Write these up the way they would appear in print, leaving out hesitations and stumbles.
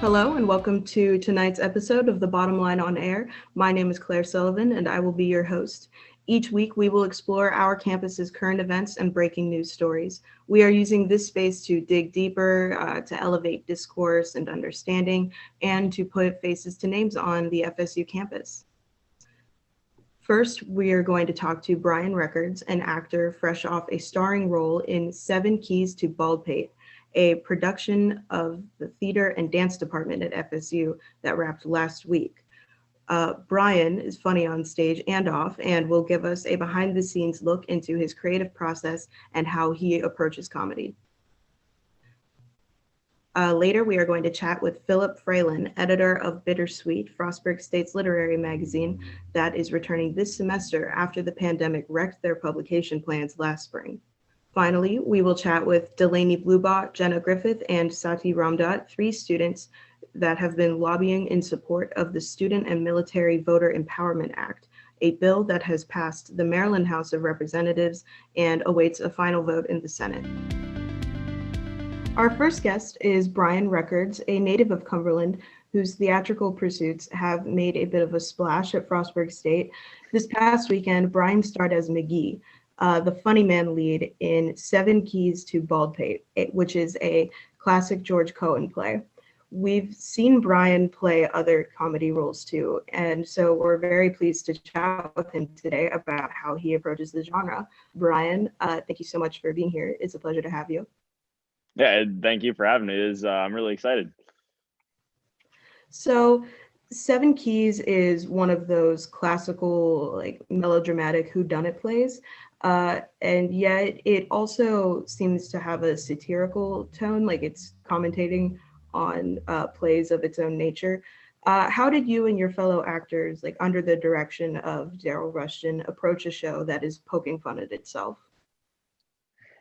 Hello and welcome to tonight's episode of The Bottom Line on Air. My name is Claire Sullivan and I will be your host. Each week we will explore our campus's current events and breaking news stories. We are using this space to dig deeper, to elevate discourse and understanding, and to put faces to names on the FSU campus. First, we are going to talk to Brian Records, an actor fresh off a starring role in 7 Keys to Baldpate, a production of the theater and dance department at FSU that wrapped last week. Brian is funny on stage and off and will give us a behind the scenes look into his creative process and how he approaches comedy. Later, we are going to chat with Phillip Fralin, editor of Bittersweet, Frostburg State's literary magazine that is returning this semester after the pandemic wrecked their publication plans last spring. Finally, we will chat with Delanie, Blubaugh, Jenna Griffith, and Satie Ramdat, 3 students that have been lobbying in support of the Student and Military Voter Empowerment Act, a bill that has passed the Maryland House of Representatives and awaits a final vote in the Senate. Our first guest is Brian Records, a native of Cumberland, whose theatrical pursuits have made a bit of a splash at Frostburg State. This past weekend, Brian starred as McGee, the funny man lead in 7 Keys to Baldpate, which is a classic George Cohan play. We've seen Brian play other comedy roles too, and so we're very pleased to chat with him today about how he approaches the genre. Brian, thank you so much for being here. It's a pleasure to have you. Yeah, thank you for having me. I'm really excited. So 7 Keys is one of those classical, like melodramatic whodunit plays. And yet it also seems to have a satirical tone, like it's commentating on plays of its own nature. How did you and your fellow actors, like under the direction of Daryl Rushton, approach a show that is poking fun at itself?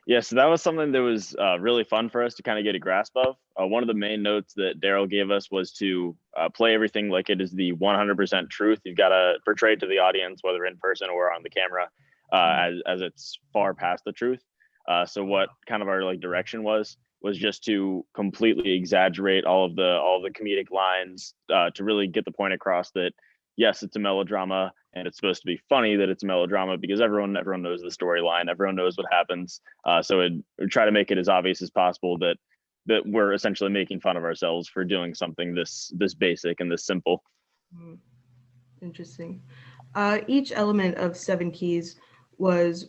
Yeah, so that was something that was really fun for us to kind of get a grasp of. One of the main notes that Daryl gave us was to play everything like it is the 100% truth. You've got to portray it to the audience, whether in person or on the camera, as it's far past the truth. So what kind of our direction was just to completely exaggerate all of the comedic lines to really get the point across that yes, it's a melodrama and it's supposed to be funny that it's a melodrama because everyone knows the storyline, everyone knows what happens. So we try to make it as obvious as possible that we're essentially making fun of ourselves for doing something this basic and this simple. Interesting. Each element of 7 Keys was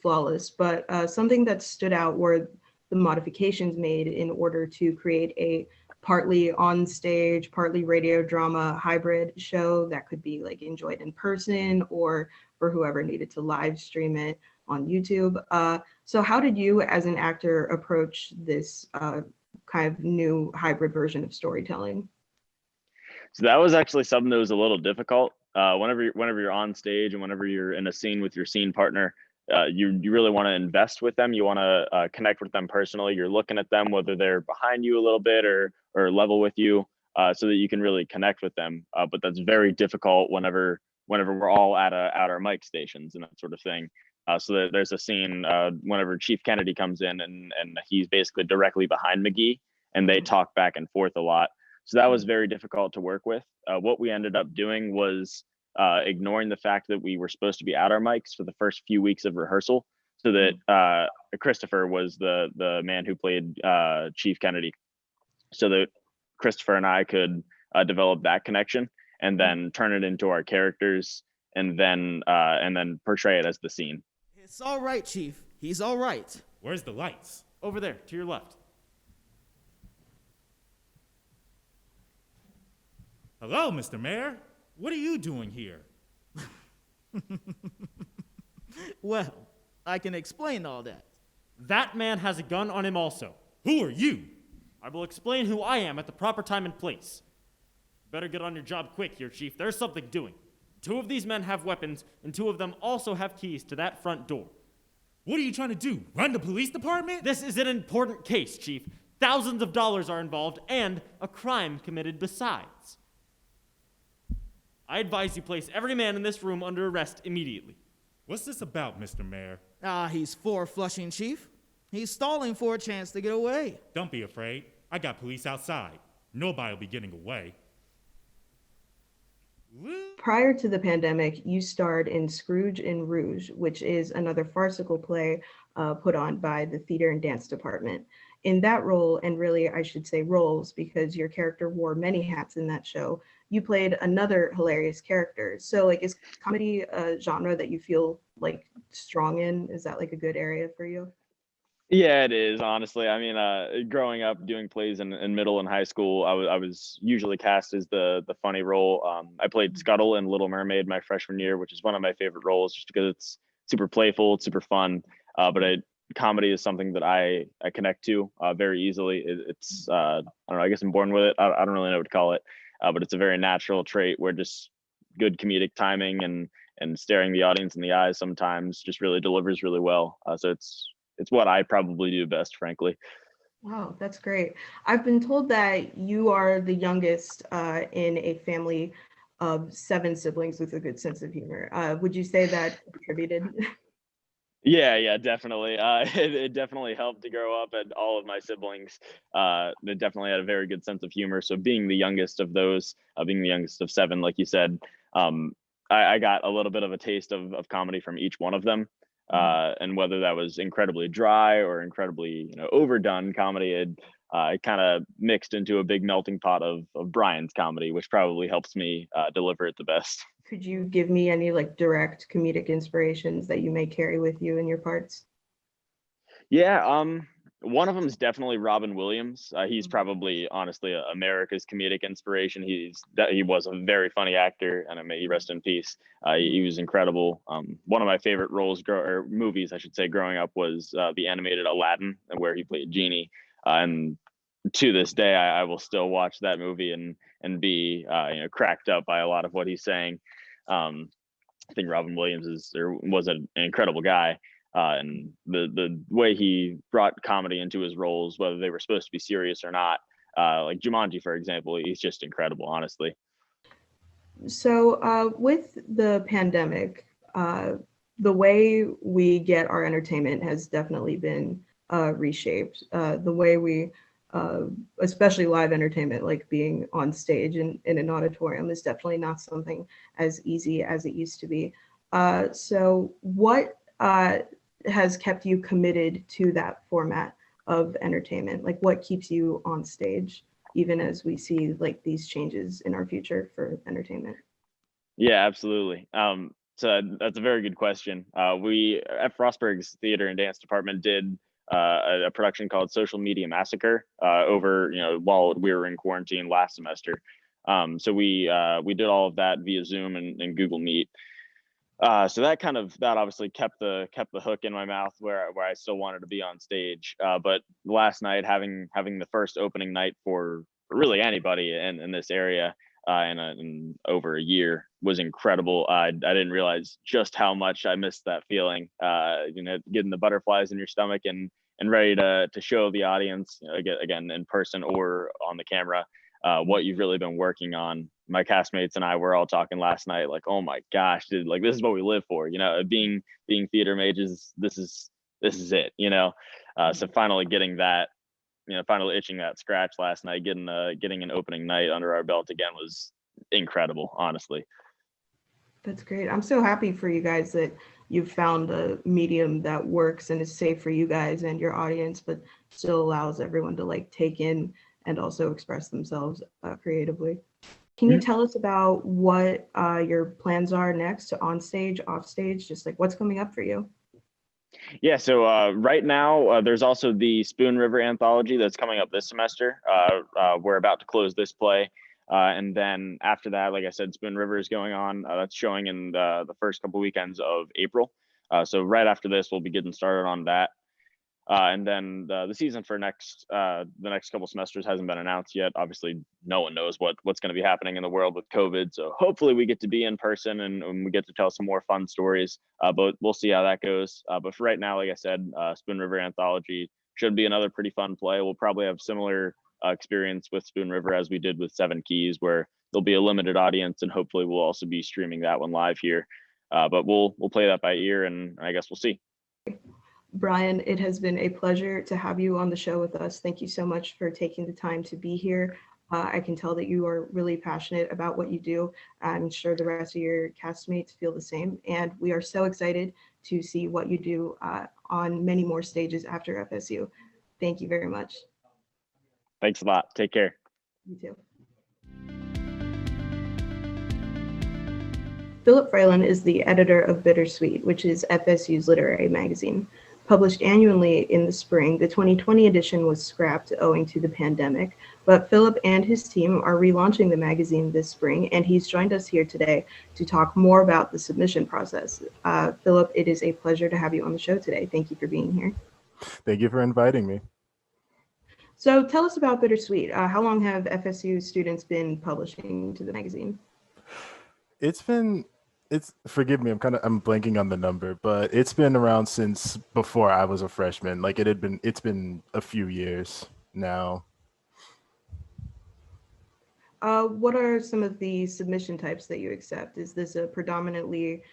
flawless, but something that stood out were the modifications made in order to create a partly on stage, partly radio drama hybrid show that could be enjoyed in person or for whoever needed to live stream it on YouTube. So how did you as an actor approach this kind of new hybrid version of storytelling? So that was actually something that was a little difficult. Whenever you're on stage and whenever you're in a scene with your scene partner, you really want to invest with them. You want to connect with them personally. You're looking at them, whether they're behind you a little bit or level with you, so that you can really connect with them. But that's very difficult whenever we're all at our mic stations and that sort of thing. So there's a scene whenever Chief Kennedy comes in and he's basically directly behind McGee and they talk back and forth a lot. So that was very difficult to work with. What we ended up doing was ignoring the fact that we were supposed to be at our mics for the first few weeks of rehearsal, so that Christopher was the man who played Chief Kennedy, so that Christopher and I could develop that connection and then turn it into our characters and then portray it as the scene. It's all right, Chief. He's all right. Where's the lights? Over there, to your left. Hello, Mr. Mayor. What are you doing here? Well, I can explain all that. That man has a gun on him also. Who are you? I will explain who I am at the proper time and place. Better get on your job quick here, Chief. There's something doing. 2 of these men have weapons, and 2 of them also have keys to that front door. What are you trying to do? Run the police department? This is an important case, Chief. Thousands of dollars are involved, and a crime committed besides. I advise you place every man in this room under arrest immediately. What's this about, Mr. Mayor? He's for Flushing, Chief. He's stalling for a chance to get away. Don't be afraid. I got police outside. Nobody will be getting away. Prior to the pandemic, you starred in Scrooge in Rouge, which is another farcical play put on by the theater and dance department. In that role, and really I should say roles, because your character wore many hats in that show, you played another hilarious character. So like, is comedy a genre that you feel like strong in? Is that like a good area for you? Yeah, it is, honestly. I mean, growing up doing plays in middle and high school, I was usually cast as the funny role. I played Scuttle in Little Mermaid my freshman year, which is one of my favorite roles just because it's super playful, it's super fun. Comedy is something that I connect to very easily. It's I don't know, I guess I'm born with it. I don't really know what to call it, but it's a very natural trait where just good comedic timing and staring the audience in the eyes sometimes just really delivers really well. So it's what I probably do best, frankly. Wow, that's great. I've been told that you are the youngest in a family of 7 siblings with a good sense of humor. Would you say that contributed? Yeah, definitely. It definitely helped to grow up, and all of my siblings, they definitely had a very good sense of humor. So being the youngest of those, being the youngest of 7, like you said, I got a little bit of a taste of comedy from each one of them. And whether that was incredibly dry or incredibly, overdone comedy, it kind of mixed into a big melting pot of Brian's comedy, which probably helps me deliver it the best. Could you give me any like direct comedic inspirations that you may carry with you in your parts? Yeah, one of them is definitely Robin Williams. He's probably, honestly, America's comedic inspiration. He was a very funny actor, and may he rest in peace. He was incredible. One of my favorite or movies, I should say, growing up was the animated Aladdin, where he played Genie. And to this day, I will still watch that movie and be cracked up by a lot of what he's saying. I think Robin Williams was an incredible guy. And the way he brought comedy into his roles, whether they were supposed to be serious or not, like Jumanji, for example, he's just incredible, honestly. So with the pandemic, the way we get our entertainment has definitely been reshaped. The way we, especially live entertainment, like being on stage in an auditorium, is definitely not something as easy as it used to be. So what has kept you committed to that format of entertainment? Like what keeps you on stage, even as we see like these changes in our future for entertainment? Yeah, absolutely. So that's a very good question. We at Frostburg's Theater and Dance Department did a production called Social Media Massacre over, while we were in quarantine last semester. So we did all of that via Zoom and Google Meet. So that obviously kept the hook in my mouth where I still wanted to be on stage. But last night, having the first opening night for really anybody in this area in over a year was incredible. I didn't realize just how much I missed that feeling. Getting the butterflies in your stomach and ready to show the audience, again in person or on the camera, what you've really been working on. My castmates and I were all talking last night, like, oh my gosh, dude, like this is what we live for, being theater mages, this is it, so finally getting that, finally itching that scratch last night, getting an opening night under our belt again was incredible, honestly. That's great. I'm so happy for you guys that you've found a medium that works and is safe for you guys and your audience, but still allows everyone to like take in and also express themselves creatively. Can you tell us about what your plans are next, on stage, off stage, just like what's coming up for you? Yeah, so right now there's also the Spoon River anthology that's coming up this semester. We're about to close this play. And then after that, like I said, Spoon River is going on. That's showing in the first couple weekends of April. So right after this, we'll be getting started on that. And then the season for the next couple semesters hasn't been announced yet. Obviously, no one knows what's going to be happening in the world with COVID. So hopefully we get to be in person and we get to tell some more fun stories. But we'll see how that goes. But for right now, like I said, Spoon River Anthology should be another pretty fun play. We'll probably have similar experience with Spoon River as we did with Seven Keys, where there'll be a limited audience, and hopefully we'll also be streaming that one live here. But we'll play that by ear, and I guess we'll see. Brian, it has been a pleasure to have you on the show with us. Thank you so much for taking the time to be here. I can tell that you are really passionate about what you do. I'm sure the rest of your castmates feel the same. And we are so excited to see what you do on many more stages after FSU. Thank you very much. Thanks a lot. Take care. You too. Phillip Fralin is the editor of Bittersweet, which is FSU's literary magazine. Published annually in the spring, the 2020 edition was scrapped owing to the pandemic, but Phillip and his team are relaunching the magazine this spring, and he's joined us here today to talk more about the submission process. Phillip, it is a pleasure to have you on the show today. Thank you for being here. Thank you for inviting me. So tell us about Bittersweet. How long have FSU students been publishing to the magazine? Forgive me, I'm blanking on the number, but it's been around since before I was a freshman. Like it's been a few years now. What are some of the submission types that you accept? Is this a predominantly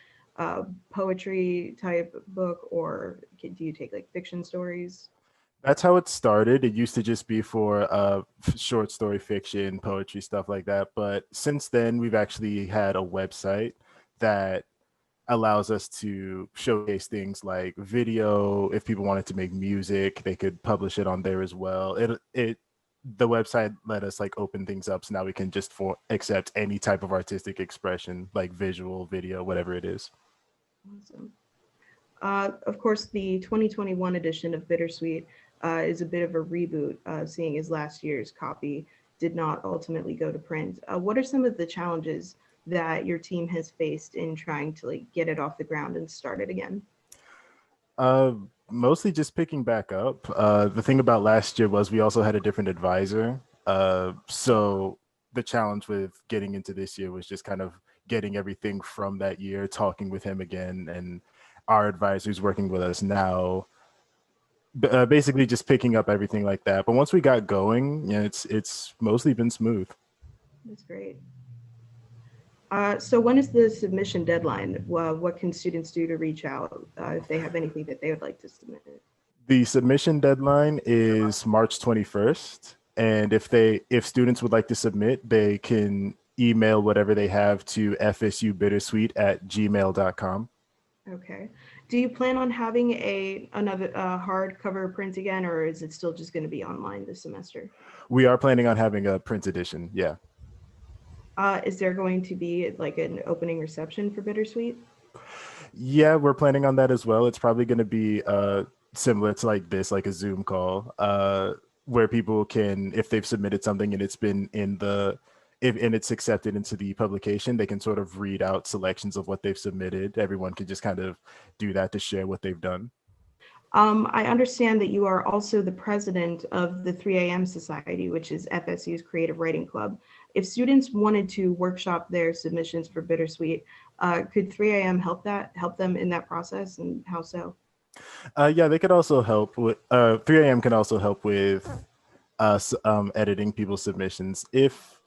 poetry type book, or do you take like fiction stories? That's how it started. It used to just be for short story fiction, poetry, stuff like that. But since then, we've actually had a website that allows us to showcase things like video. If people wanted to make music, they could publish it on there as well. The website let us like open things up, so now we can just accept any type of artistic expression, like visual, video, whatever it is. Awesome. Of course, the 2021 edition of Bittersweet is a bit of a reboot, seeing as last year's copy did not ultimately go to print. What are some of the challenges that your team has faced in trying to like get it off the ground and start it again? Mostly just picking back up. The thing about last year was we also had a different advisor. So the challenge with getting into this year was just kind of getting everything from that year, talking with him again, and our advisors working with us now, basically just picking up everything like that. But once we got going, yeah, it's mostly been smooth. That's great. So when is the submission deadline? What can students do to reach out if they have anything that they would like to submit? The submission deadline is March 21st. And if students would like to submit, they can email whatever they have to fsubittersweet@gmail.com. Okay. Do you plan on having another hardcover print again, or is it still just going to be online this semester? We are planning on having a print edition, yeah. Is there going to be like an opening reception for Bittersweet? Yeah, we're planning on that as well. It's probably going to be similar to like this, like a Zoom call, where people can, if they've submitted something and it's been and it's accepted into the publication, they can sort of read out selections of what they've submitted. Everyone can just kind of do that to share what they've done. I understand that you are also the president of the 3 a.m. Society, which is FSU's creative writing club. If students wanted to workshop their submissions for Bittersweet, could 3 a.m. help them in that process, and how so? Yeah, they could also help with 3 a.m. can also help with us editing people's submissions. If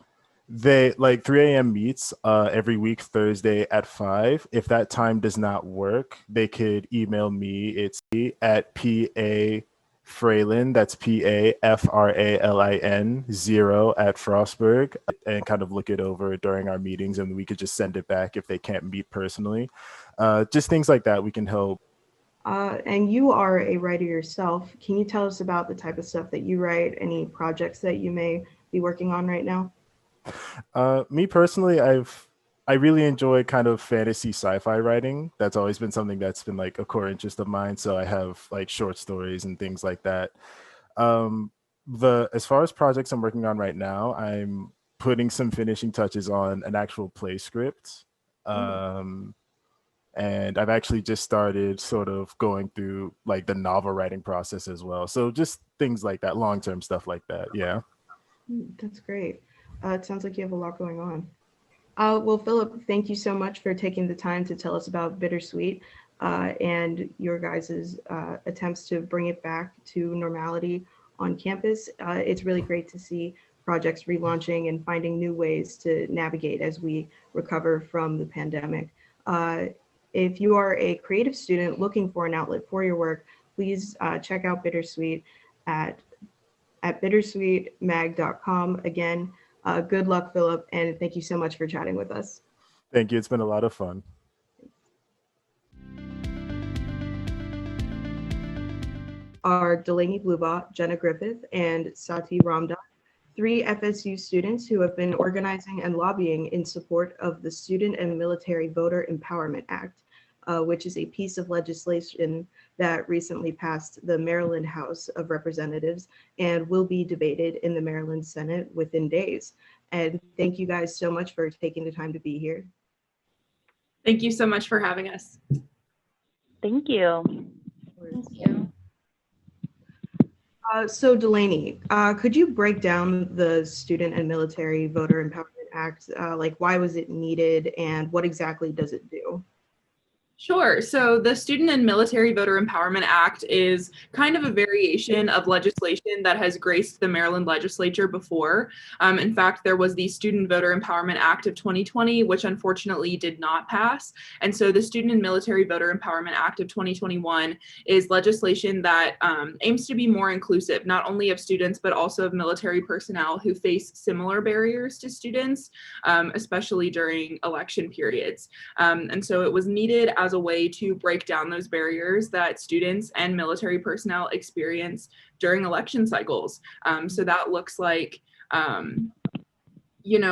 they 3 a.m. meets every week Thursday at 5. If that time does not work, they could email me. It's at PA Fralin, that's PAFRALIN 0@Frostburg, and kind of look it over during our meetings, and we could just send it back if they can't meet personally. Just things like that, we can help. And you are a writer yourself. Can you tell us about the type of stuff that you write, any projects that you may be working on right now? Me personally, I really enjoy kind of fantasy sci-fi writing. That's always been something that's been like a core interest of mine. So I have like short stories and things like that. As far as projects I'm working on right now, I'm putting some finishing touches on an actual play script. And I've actually just started sort of going through like the novel writing process as well. So just things like that, long-term stuff like that. Yeah. That's great. It sounds like you have a lot going on. Well, Phillip, thank you so much for taking the time to tell us about Bittersweet and your guys' attempts to bring it back to normality on campus. It's really great to see projects relaunching and finding new ways to navigate as we recover from the pandemic. If you are a creative student looking for an outlet for your work, please check out Bittersweet at bittersweetmag.com. Again, Good luck, Philip, and thank you so much for chatting with us. Thank you. It's been a lot of fun. Are Delanie Blubaugh, Jenna Griffith, and Satie Ramdat, 3 FSU students who have been organizing and lobbying in support of the Student and Military Voter Empowerment Act, which is a piece of legislation that recently passed the Maryland House of Representatives and will be debated in the Maryland Senate within days. And thank you guys so much for taking the time to be here. Thank you so much for having us. Thank you. Thank you. So Delanie, could you break down the Student and Military Voter Empowerment Act? Like, why was it needed and what exactly does it do? Sure. So the Student and Military Voter Empowerment Act is kind of a variation of legislation that has graced the Maryland legislature before. In fact, there was the Student Voter Empowerment Act of 2020, which unfortunately did not pass. And so the Student and Military Voter Empowerment Act of 2021 is legislation that aims to be more inclusive, not only of students, but also of military personnel who face similar barriers to students, especially during election periods. And so it was needed as a way to break down those barriers that students and military personnel experience during election cycles. So that looks like,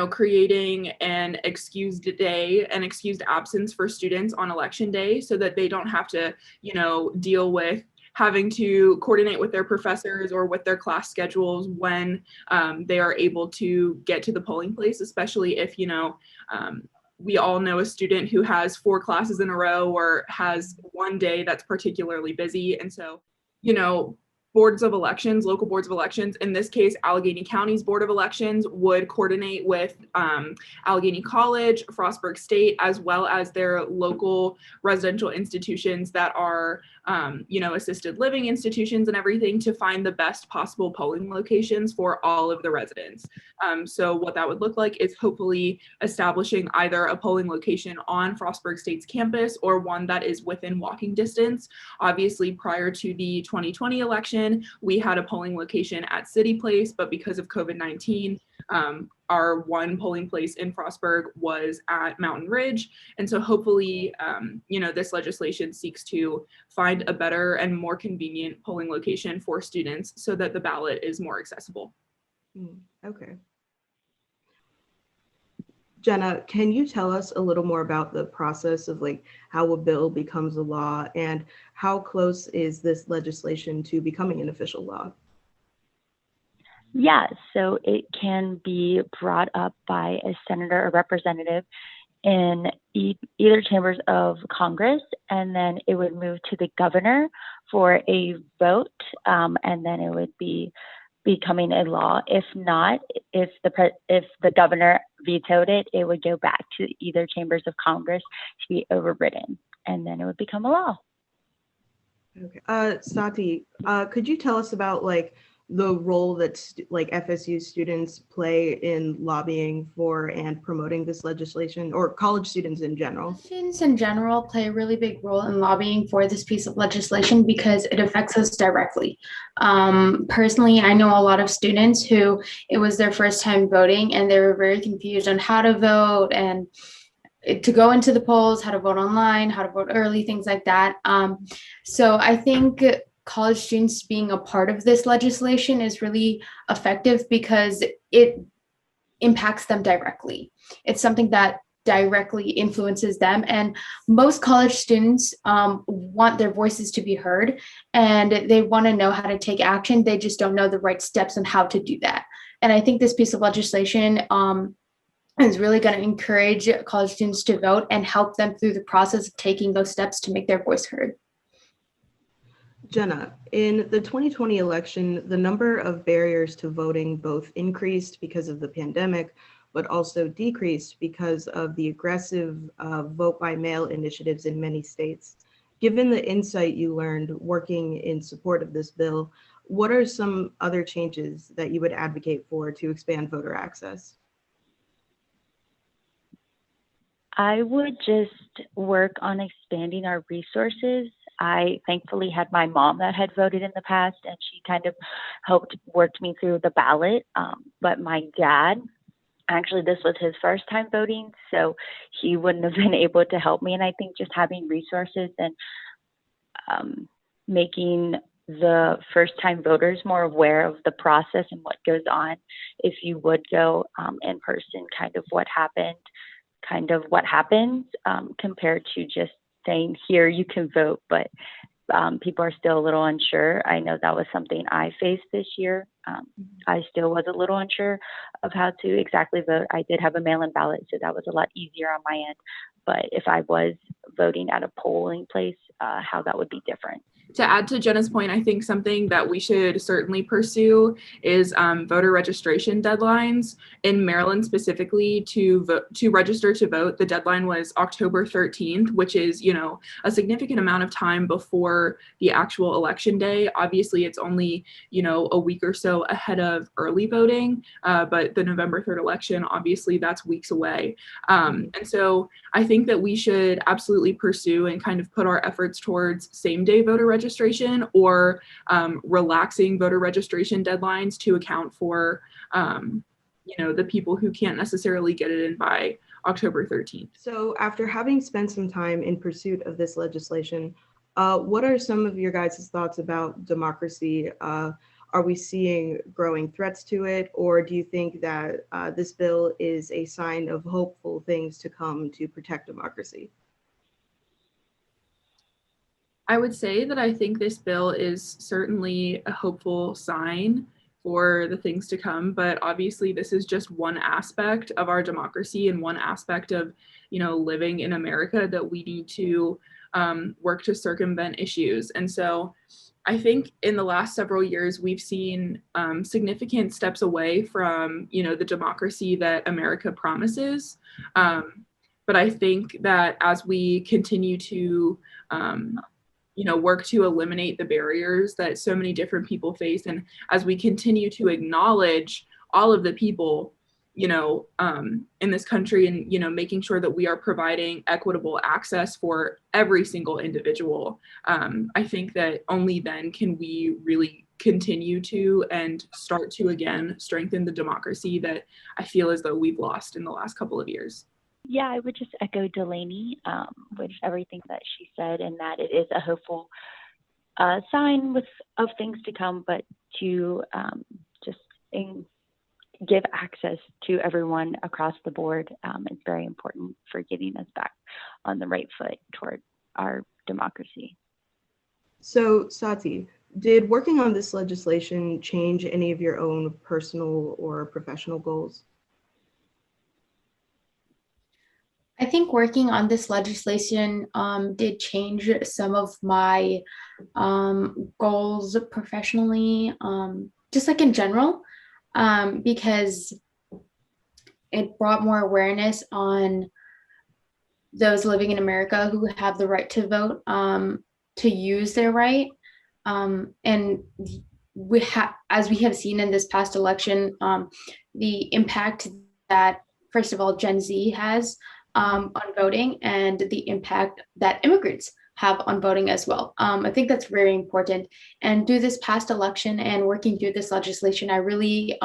creating an excused day, an excused absence for students on election day so that they don't have to, deal with having to coordinate with their professors or with their class schedules when they are able to get to the polling place, especially if, we all know a student who has 4 classes in a row or has one day that's particularly busy. And so, boards of elections, local boards of elections, in this case, Allegheny County's Board of Elections would coordinate with Allegheny College, Frostburg State, as well as their local residential institutions that are, assisted living institutions and everything to find the best possible polling locations for all of the residents. So what that would look like is hopefully establishing either a polling location on Frostburg State's campus or one that is within walking distance. Obviously, prior to the 2020 election, we had a polling location at City Place, but because of COVID-19, our one polling place in Frostburg was at Mountain Ridge. And so hopefully, this legislation seeks to find a better and more convenient polling location for students so that the ballot is more accessible. Okay. Jenna, can you tell us a little more about the process of how a bill becomes a law and how close is this legislation to becoming an official law? Yeah, so it can be brought up by a senator or representative in either chambers of Congress, and then it would move to the governor for a vote, and then it would be becoming a law. If not, if the governor vetoed it, it would go back to either chambers of Congress to be overridden, and then it would become a law. Okay. Satie, could you tell us about the role that FSU students play in lobbying for and promoting this legislation, or college students in general? Students in general play a really big role in lobbying for this piece of legislation because it affects us directly. Personally, I know a lot of students who it was their first time voting and they were very confused on how to vote and to go into the polls, how to vote online, how to vote early, things like that. So I think college students being a part of this legislation is really effective because it impacts them directly. It's something that directly influences them. And most college students want their voices to be heard and they want to know how to take action. They just don't know the right steps on how to do that. And I think this piece of legislation is really going to encourage college students to vote and help them through the process of taking those steps to make their voice heard. Jenna, in the 2020 election, the number of barriers to voting both increased because of the pandemic, but also decreased because of the aggressive vote by mail initiatives in many states. Given the insight you learned working in support of this bill, what are some other changes that you would advocate for to expand voter access? I would just work on expanding our resources. I thankfully had my mom that had voted in the past, and she kind of helped work me through the ballot. But my dad Actually, this was his first time voting, so he wouldn't have been able to help me. And I think just having resources and making the first time voters more aware of the process and what goes on if you would go in person, kind of what happened, kind of what happens, compared to just saying, here, you can vote, but people are still a little unsure. I know that was something I faced this year. I still was a little unsure of how to exactly vote. I did have a mail-in ballot, so that was a lot easier on my end. But if I was voting at a polling place, how that would be different. To add to Jenna's point, I think something that we should certainly pursue is voter registration deadlines. In Maryland specifically, to register to vote, the deadline was October 13th, which is, you know, a significant amount of time before the actual election day. Obviously, it's only, you know, a week or so ahead of early voting, but the November 3rd election, obviously, that's weeks away. And so I think that we should absolutely pursue and kind of put our efforts towards same-day voter registration or relaxing voter registration deadlines to account for, you know, the people who can't necessarily get it in by October 13th. So after having spent some time in pursuit of this legislation, what are some of your guys' thoughts about democracy? Are we seeing growing threats to it, or do you think that this bill is a sign of hopeful things to come to protect democracy? I would say that I think this bill is certainly a hopeful sign for the things to come, but obviously this is just one aspect of our democracy and one aspect of, you know, living in America that we need to work to circumvent issues. And so I think in the last several years, we've seen significant steps away from, you know, the democracy that America promises. But I think that as we continue to, you know, work to eliminate the barriers that so many different people face, and as we continue to acknowledge all of the people, you know, in this country, and, you know, making sure that we are providing equitable access for every single individual, I think that only then can we really continue to and start to again strengthen the democracy that I feel as though we've lost in the last couple of years. Yeah, I would just echo Delanie with everything that she said, and that it is a hopeful sign of things to come, but to just give access to everyone across the board is very important for getting us back on the right foot toward our democracy. So, Satie, did working on this legislation change any of your own personal or professional goals? I think working on this legislation did change some of my goals professionally, just like in general, because it brought more awareness on those living in America who have the right to vote, to use their right. And as we have seen in this past election, the impact that, first of all, Gen Z has on voting, and the impact that immigrants have on voting as well. I think that's very important. And through this past election and working through this legislation, I really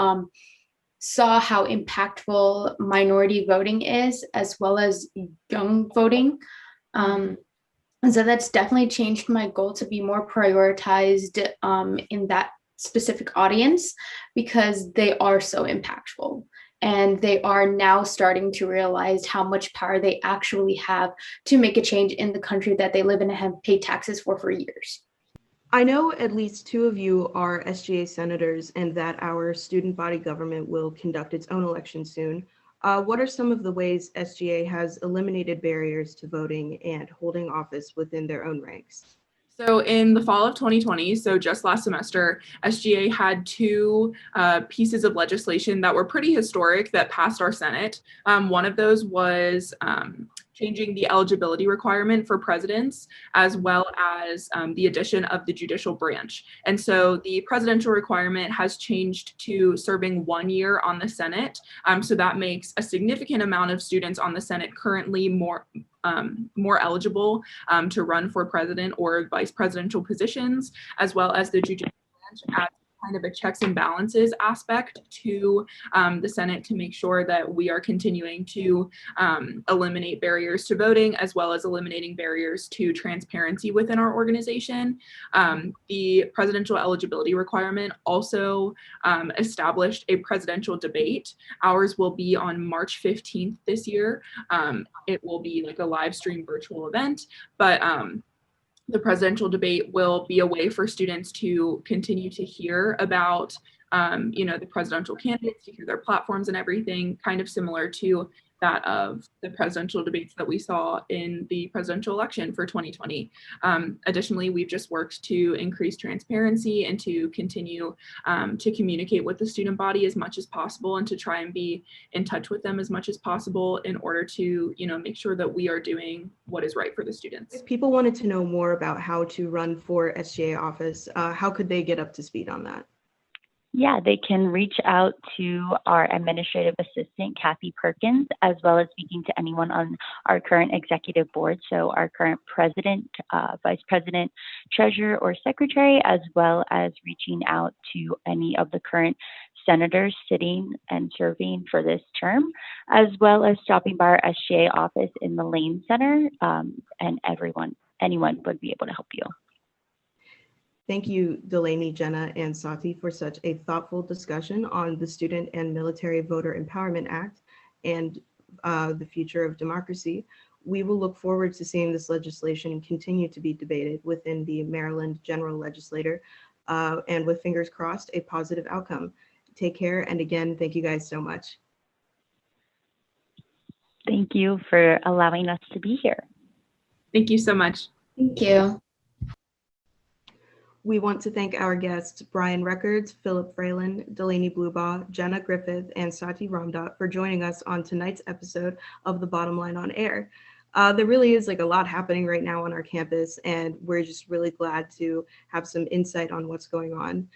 saw how impactful minority voting is, as well as young voting. And so that's definitely changed my goal to be more prioritized in that specific audience, because they are so impactful. And they are now starting to realize how much power they actually have to make a change in the country that they live in and have paid taxes for years. I know at least two of you are SGA senators, and that our student body government will conduct its own election soon. What are some of the ways SGA has eliminated barriers to voting and holding office within their own ranks? So in the fall of 2020, so just last semester, SGA had two pieces of legislation that were pretty historic that passed our Senate. One of those was changing the eligibility requirement for presidents, as well as the addition of the judicial branch. And so the presidential requirement has changed to serving 1 year on the Senate. So that makes a significant amount of students on the Senate currently more eligible to run for president or vice presidential positions, as well as the judicial branch as kind of a checks and balances aspect to the Senate to make sure that we are continuing to eliminate barriers to voting, as well as eliminating barriers to transparency within our organization. The presidential eligibility requirement also established a presidential debate. Ours will be on March 15th this year. It will be like a live stream virtual event, but the presidential debate will be a way for students to continue to hear about, the presidential candidates, to hear their platforms and everything, kind of similar to that of the presidential debates that we saw in the presidential election for 2020. Additionally, we've just worked to increase transparency and to continue to communicate with the student body as much as possible and to try and be in touch with them as much as possible in order to, make sure that we are doing what is right for the students. If people wanted to know more about how to run for SGA office, how could they get up to speed on that? Yeah, they can reach out to our administrative assistant, Kathy Perkins, as well as speaking to anyone on our current executive board. So our current president, vice president, treasurer, or secretary, as well as reaching out to any of the current senators sitting and serving for this term, as well as stopping by our SGA office in the Lane Center, and anyone would be able to help you. Thank you, Delanie, Jenna, and Satie, for such a thoughtful discussion on the Student and Military Voter Empowerment Act and the future of democracy. We will look forward to seeing this legislation continue to be debated within the Maryland General Legislature, and with fingers crossed, a positive outcome. Take care, and again, thank you guys so much. Thank you for allowing us to be here. Thank you so much. Thank you. We want to thank our guests, Brian Records, Phillip Fralin, Delanie Blubaugh, Jenna Griffith, and Satie Ramdat for joining us on tonight's episode of The Bottom Line on Air. There really is a lot happening right now on our campus, and we're just really glad to have some insight on what's going on.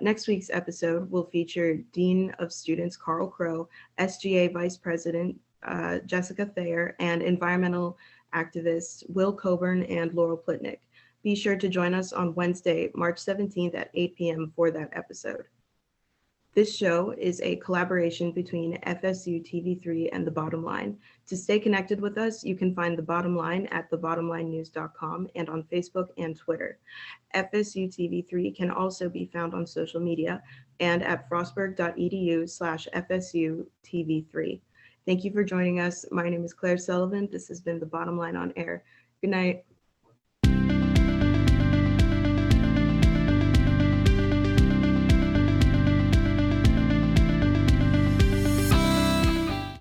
Next week's episode will feature Dean of Students Carl Crow, SGA Vice President Jessica Thayer, and environmental activists Will Coburn and Laurel Plitnick. Be sure to join us on Wednesday, March 17th at 8 p.m. for that episode. This show is a collaboration between FSU TV3 and The Bottom Line. To stay connected with us, you can find The Bottom Line at thebottomlinenews.com and on Facebook and Twitter. FSU TV3 can also be found on social media and at frostburg.edu/FSU TV3. Thank you for joining us. My name is Claire Sullivan. This has been The Bottom Line on Air. Good night.